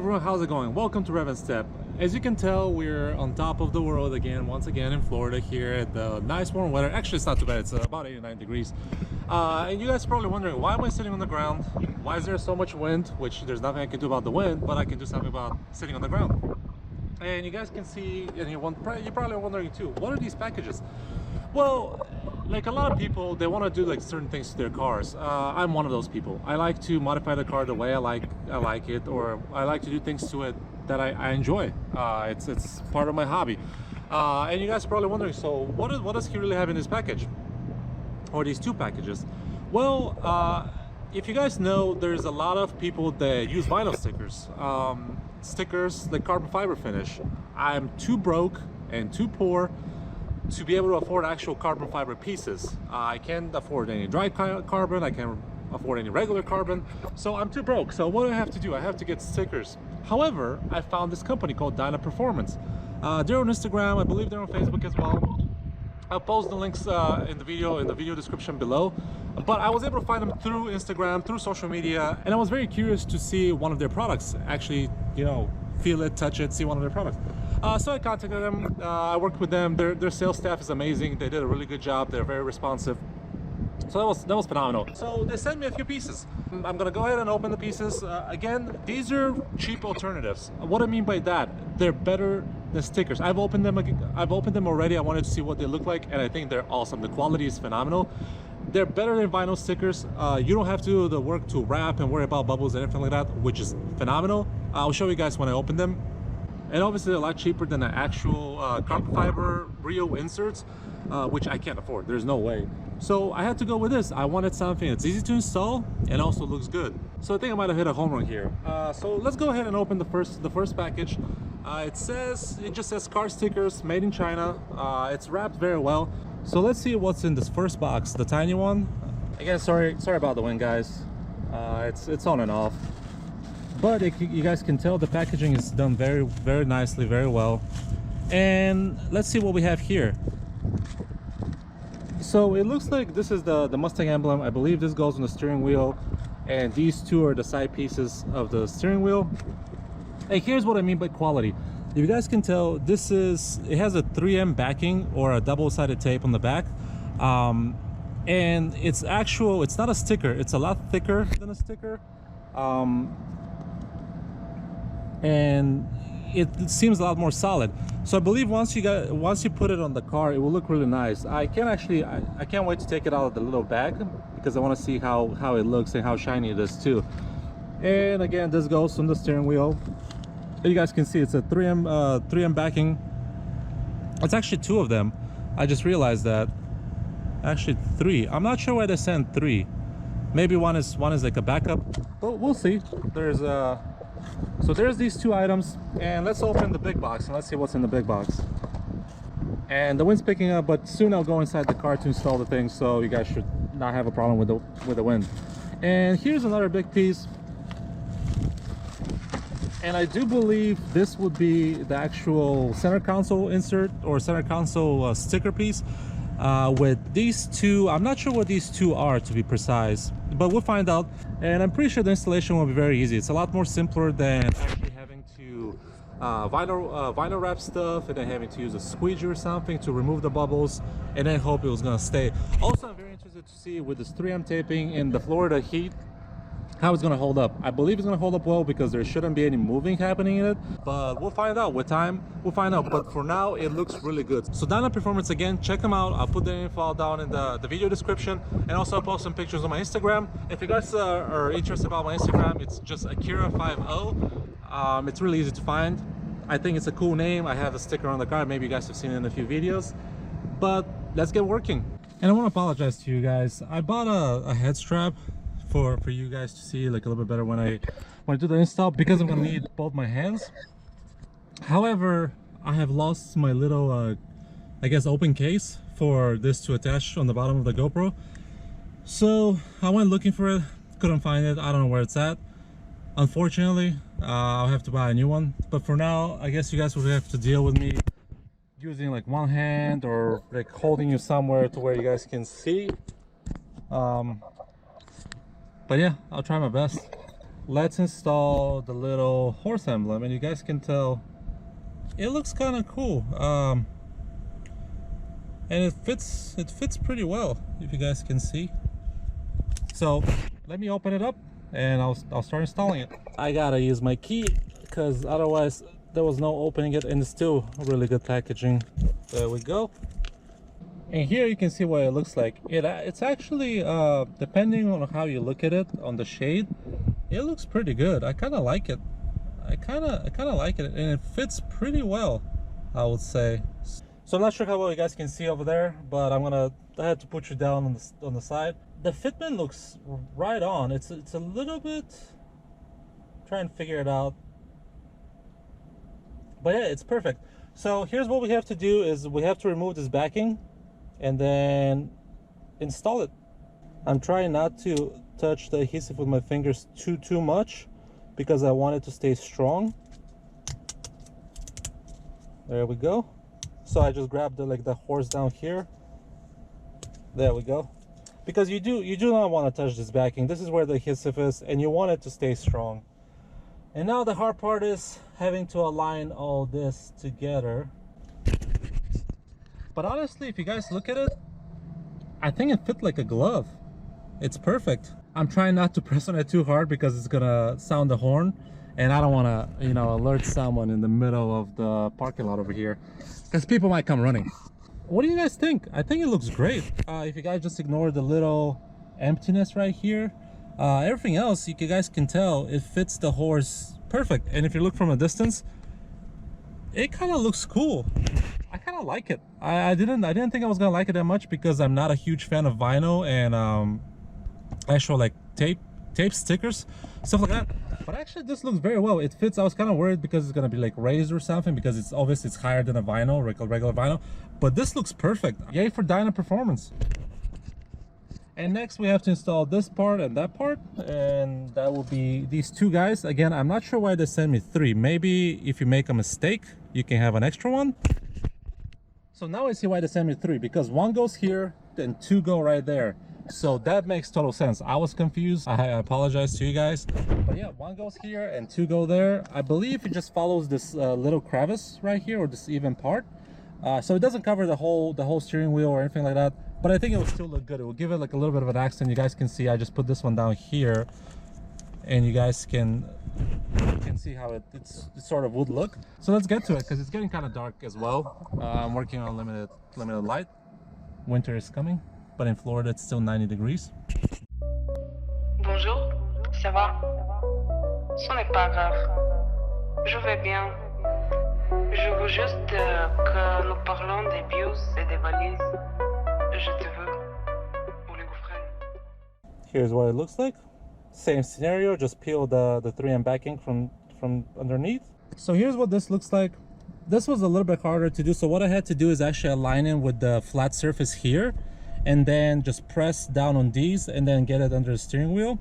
everyone, how's it going? Welcome to Rev and Step. As you can tell, we're on top of the world again, once again in Florida here at the nice warm weather. Actually, it's not too bad, it's about 89 degrees. And you guys are probably wondering, why am I sitting on the ground? Why is there so much wind? Which there's nothing I can do about the wind, but I can do something about sitting on the ground. And you guys can see, and you're probably wondering too, what are these packages? Well, like a lot of people, they want to do like certain things to their cars. I'm one of those people. I like to modify the car the way I like it, or I like to do things to it that I enjoy. It's part of my hobby. And you guys are probably wondering, so what does he really have in this package, or these two packages? Well, if you guys know, there's a lot of people that use vinyl stickers, stickers like carbon fiber finish. I'm too broke and too poor to be able to afford actual carbon fiber pieces. I can't afford any dry carbon, I can't afford any regular carbon, so I'm too broke. So what do I have to do? I have to get stickers. However, I found this company called Dyna Performance. They're on Instagram, I believe they're on Facebook as well. I'll post the links in the video description below. But I was able to find them through Instagram, through social media, and I was very curious to see one of their products, actually, you know, feel it, touch it, see one of their products. So I contacted them, I worked with them. Their sales staff is amazing. They did a really good job. They're very responsive. So that was phenomenal. So they sent me a few pieces. I'm gonna go ahead and open the pieces. Again, these are cheap alternatives. What I mean by that, they're better than stickers. I've opened them already. I wanted to see what they look like, and I think they're awesome. The quality is phenomenal. They're better than vinyl stickers. You don't have to do the work to wrap and worry about bubbles and everything like that, which is phenomenal. I'll show you guys when I open them. And obviously a lot cheaper than the actual carbon fiber Rio inserts, which I can't afford. There's no way. So I had to go with this. I wanted something that's easy to install and also looks good. So I think I might have hit a home run here. So let's go ahead and open the first package. It just says car stickers made in China. It's wrapped very well. So let's see what's in this first box, the tiny one. Again, sorry about the wind, guys. It's on and off. But you guys can tell the packaging is done very, very nicely, very well. And let's see what we have here. So it looks like this is the Mustang emblem. I believe this goes on the steering wheel, and these two are the side pieces of the steering wheel. And here's what I mean by quality. If you guys can tell, it has a 3M backing or a double-sided tape on the back. And it's not a sticker. It's a lot thicker than a sticker. And it seems a lot more solid. So I believe once you put it on the car, it will look really nice. I can't wait to take it out of the little bag, because I want to see how it looks and how shiny it is too. And again, this goes on the steering wheel. You guys can see it's a 3M backing. It's actually two of them. I just realized that. Actually three. I'm not sure why they sent three. Maybe one is like a backup, but we'll see. So there's these two items, and let's open the big box and let's see what's in the big box. And the wind's picking up, but soon I'll go inside the car to install the thing, so you guys should not have a problem with the wind. And here's another big piece. And I do believe this would be the actual center console insert or center console sticker piece. With these two, I'm not sure what these two are, to be precise, but we'll find out. And I'm pretty sure the installation will be very easy. It's a lot more simpler than actually having to vinyl wrap stuff and then having to use a squeegee or something to remove the bubbles and then hope it was gonna stay. Also, I'm very interested to see with this 3M taping in the Florida heat, how it's gonna hold up. I believe it's gonna hold up well, because there shouldn't be any moving happening in it, but we'll find out with time. We'll find out, but for now it looks really good. So Dyna Performance, again, check them out. I'll put the info down in the video description, and also I'll post some pictures on my Instagram. If you guys are interested about my Instagram, it's just Akira50. It's really easy to find. I think it's a cool name. I have a sticker on the car. Maybe you guys have seen it in a few videos, but let's get working. And I want to apologize to you guys. I bought a head strap for you guys to see like a little bit better when I do the install, because I'm gonna need both my hands. However, I have lost my little I guess open case for this to attach on the bottom of the GoPro. So I went looking for it, couldn't find it. I don't know where it's at. Unfortunately, I'll have to buy a new one. But for now, I guess you guys will have to deal with me using like one hand or like holding you somewhere to where you guys can see. But yeah, I'll try my best. let's install the little horse emblem, and you guys can tell it looks kind of cool. And it fits pretty well, if you guys can see. So let me open it up and I'll start installing it. I gotta use my key because otherwise there was no opening it, and it's still really good packaging. There we go. And here you can see what it looks like. It's actually depending on how you look at it, on the shade, it looks pretty good. I kind of like it. I kind of like it, and it fits pretty well, I would say. So I'm not sure how well you guys can see over there, but I had to put you down on the side. The fitment looks right on. It's a little bit, try and figure it out, but yeah, it's perfect. So here's what we have to do: is we have to remove this backing and then install it. I'm trying not to touch the adhesive with my fingers too much because I want it to stay strong. There we go. So I just grabbed the horse down here. There we go. Because you do not want to touch this backing. This is where the adhesive is, and you want it to stay strong. And now the hard part is having to align all this together. But honestly, if you guys look at it, I think it fit like a glove. It's perfect. I'm trying not to press on it too hard because it's gonna sound the horn, and I don't want to, you know, alert someone in the middle of the parking lot over here, because people might come running. What do you guys think? I think it looks great. If you guys just ignore the little emptiness right here, everything else, you guys can tell it fits the horse perfect. And if you look from a distance, it kind of looks cool. I kind of like it. I didn't think I was gonna like it that much because I'm not a huge fan of vinyl and actual like tape stickers, stuff like that. But actually this looks very well. It fits. I was kind of worried because it's gonna be like raised or something, because it's obviously it's higher than a vinyl, regular vinyl. But this looks perfect. Yay for Dyna Performance. And next we have to install this part and that part, and that will be these two guys. Again, I'm not sure why they sent me three. Maybe if you make a mistake you can have an extra one. So now I see why they sent me three, because one goes here and two go right there. So that makes total sense. I was confused. I apologize to you guys. But yeah, one goes here and two go there. I believe it just follows this little crevice right here, or this even part. So it doesn't cover the whole steering wheel or anything like that. But I think it will still look good. It will give it like a little bit of an accent. You guys can see I just put this one down here, and you guys can see how it sort of would look. So let's get to it, because it's getting kind of dark as well. I'm working on limited light. Winter is coming, but in Florida it's still 90 degrees. Bonjour, ça va? Ce n'est pas grave. Je vais bien. Je veux juste que nous parlons des bus et des valises. Je te veux pour les gaufres. Here's what it looks like. Same scenario, just peel the 3M backing from underneath. So here's what this looks like. This was a little bit harder to do, so what I had to do is actually align it with the flat surface here, and then just press down on these and then get it under the steering wheel,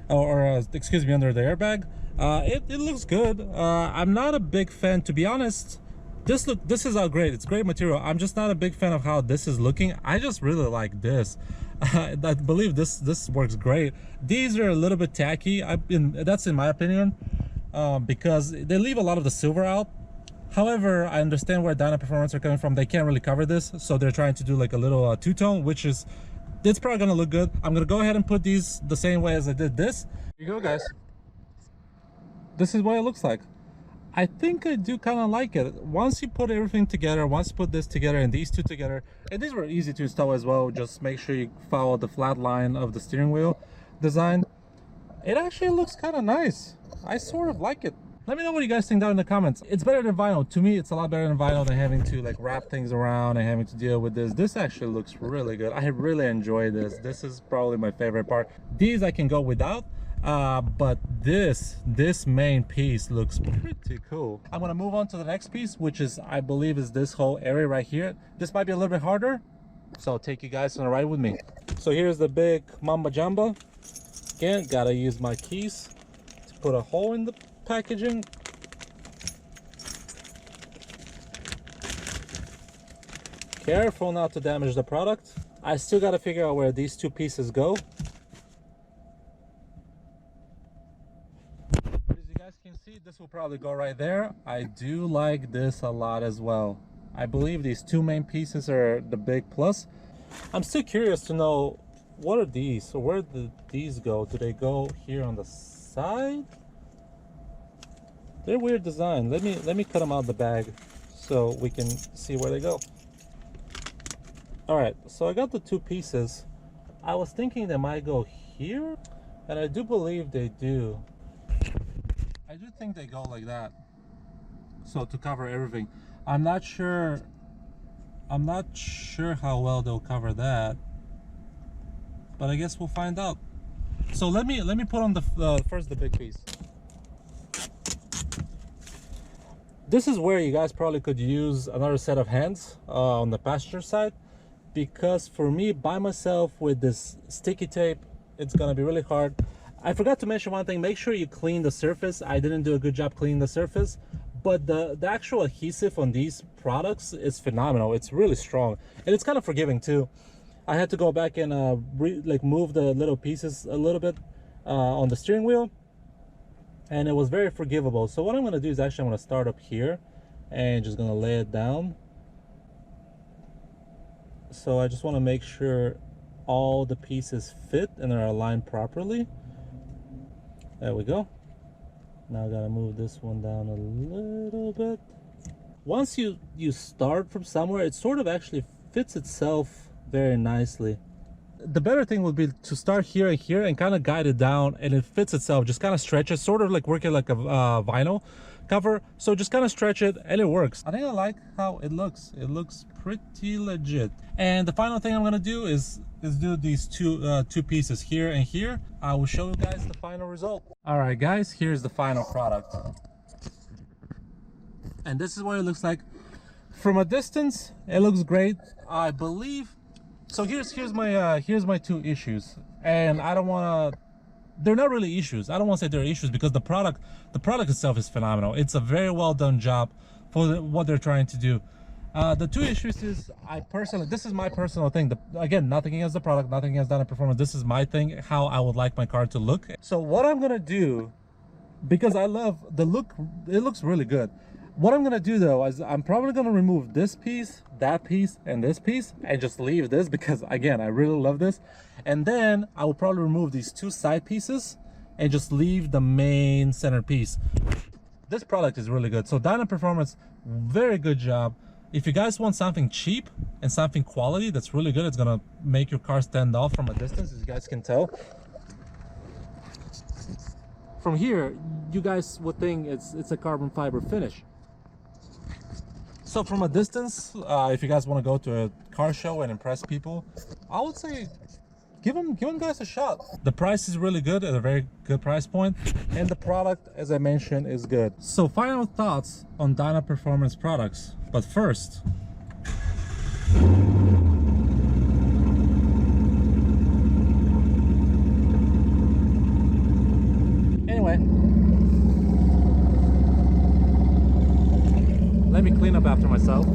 or excuse me, under the airbag. It looks good. I'm not a big fan, to be honest. This is all great. It's great material. I'm just not a big fan of how this is looking. I just really like this. I believe this works great. These are a little bit tacky. That's in my opinion, because they leave a lot of the silver out. However, I understand where Dyna Performance are coming from. They can't really cover this, so they're trying to do like a little two-tone, which is, it's probably gonna look good. I'm gonna go ahead and put these the same way as I did this. Here you go, guys. This is what it looks like. I think I do kind of like it. Once you put everything together, once you put this together and these two together, and these were easy to install as well, just make sure you follow the flat line of the steering wheel design. It actually looks kind of nice. I sort of like it. Let me know what you guys think down in the comments. It's better than vinyl. To me, it's a lot better than vinyl, than having to like wrap things around and having to deal with this. This actually looks really good. I really enjoy this. This is probably my favorite part. These I can go without, but this main piece looks pretty cool. I'm gonna move on to the next piece, which is, I believe, is this whole area right here. This might be a little bit harder, so I'll take you guys on a ride with me. So here's the big Mamba Jamba. Again, gotta use my keys to put a hole in the packaging. Careful not to damage the product. I still got to figure out where these two pieces go. probably go right there. I do like this a lot as well. I believe these two main pieces are the big plus. I'm still curious to know, what are these? So where did these go? Do they go here on the side? They're weird design. Let me cut them out of the bag so we can see where they go. All right, so I got the two pieces. I was thinking they might go here, and I do believe they do. I do think they go like that, so to cover everything. I'm not sure how well they'll cover that, but I guess we'll find out. So let me put on the first the big piece. This is where you guys probably could use another set of hands on the passenger side, because for me by myself with this sticky tape, it's gonna be really hard. I forgot to mention one thing. Make sure you clean the surface. I didn't do a good job cleaning the surface, but the actual adhesive on these products is phenomenal. It's really strong, and it's kind of forgiving too. I had to go back and move the little pieces a little bit on the steering wheel, and it was very forgivable. So what I'm going to do is actually I'm going to start up here and just going to lay it down. So I just want to make sure all the pieces fit and are aligned properly. There we go. Now I gotta move this one down a little bit. Once you start from somewhere, it sort of actually fits itself very nicely. The better thing would be to start here and here and kind of guide it down, and it fits itself. Just kind of stretch it, sort of like working like a vinyl cover. So just kind of stretch it and it works. I think I like how it looks. It looks pretty legit. And the final thing I'm gonna do is do these two pieces here and here. I will show you guys the final result. All right guys, here's the final product, and this is what it looks like from a distance. It looks great, I believe. So here's my two issues, and I don't want to, they're not really issues. I don't want to say they're issues, because the product itself is phenomenal. It's a very well done job for what they're trying to do. The two issues is, this is my personal thing. Again, nothing against the product, nothing against Dyna Performance. This is my thing, how I would like my car to look. So what I'm gonna do, because I love the look, it looks really good. What I'm gonna do though is I'm probably gonna remove this piece, that piece, and this piece, and just leave this, because again, I really love this. And then I will probably remove these two side pieces and just leave the main center piece. This product is really good. So Dyna Performance, very good job. If you guys want something cheap and something quality that's really good, it's gonna make your car stand off from a distance, as you guys can tell. From here, you guys would think it's a carbon fiber finish. So from a distance, if you guys want to go to a car show and impress people, I would say give them guys a shot. The price is really good, at a very good price point, and the product, as I mentioned, is good. So final thoughts on Dyna Performance products. But first, anyway, let me clean up after myself.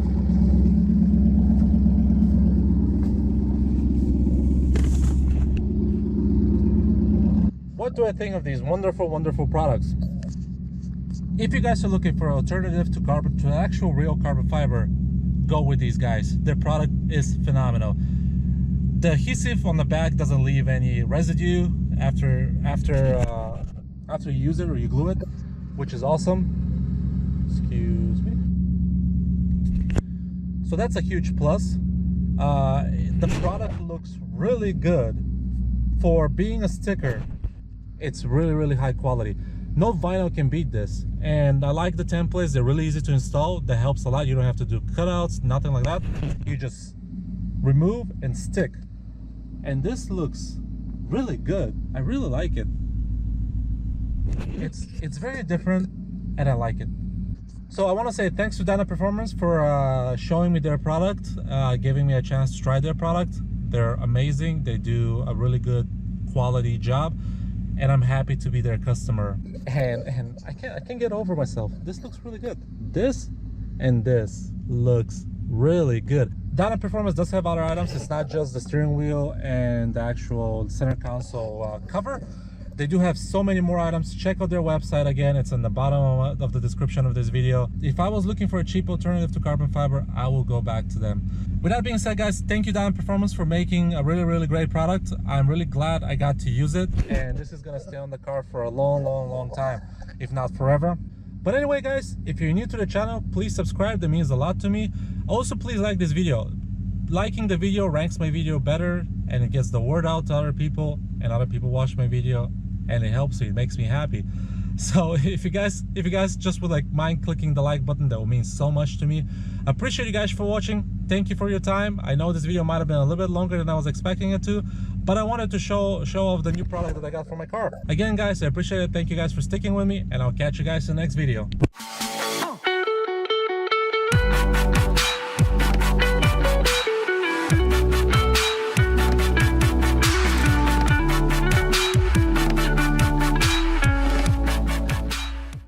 What do I think of these wonderful, wonderful products? If you guys are looking for an alternative to actual real carbon fiber, go with these guys. Their product is phenomenal. The adhesive on the back doesn't leave any residue after you use it or you glue it, which is awesome. Excuse me. So that's a huge plus. The product looks really good for being a sticker. It's really, really high quality. No vinyl can beat this, and I like the templates. They're really easy to install. That helps a lot. You don't have to do cutouts, nothing like that. You just remove and stick, and this looks really good. I really like it. It's very different, and I like it. So I want to say thanks to Dyna Performance for showing me their product, giving me a chance to try their product. They're amazing. They do a really good quality job, and I'm happy to be their customer. And I can't get over myself. This looks really good. This and this looks really good. Dyna Performance does have other items. It's not just the steering wheel and the actual center console cover. They do have so many more items. Check out their website. Again, it's in the bottom of the description of this video. If I was looking for a cheap alternative to carbon fiber, I will go back to them. With that being said, guys, thank you Diamond Performance for making a really great product. I'm really glad I got to use it, and this is gonna stay on the car for a long time, if not forever. But anyway, guys, if you're new to the channel, please subscribe. That means a lot to me. Also, please like this video. Liking the video ranks my video better, and it gets the word out to other people, and other people watch my video, and it helps me. It makes me happy. So if you guys just would like mind clicking the like button, that would mean so much to me. I appreciate you guys for watching. Thank you for your time. I know this video might have been a little bit longer than I was expecting it to, but I wanted to show off the new product that I got for my car. Again, guys, I appreciate it. Thank you guys for sticking with me, and I'll catch you guys in the next video.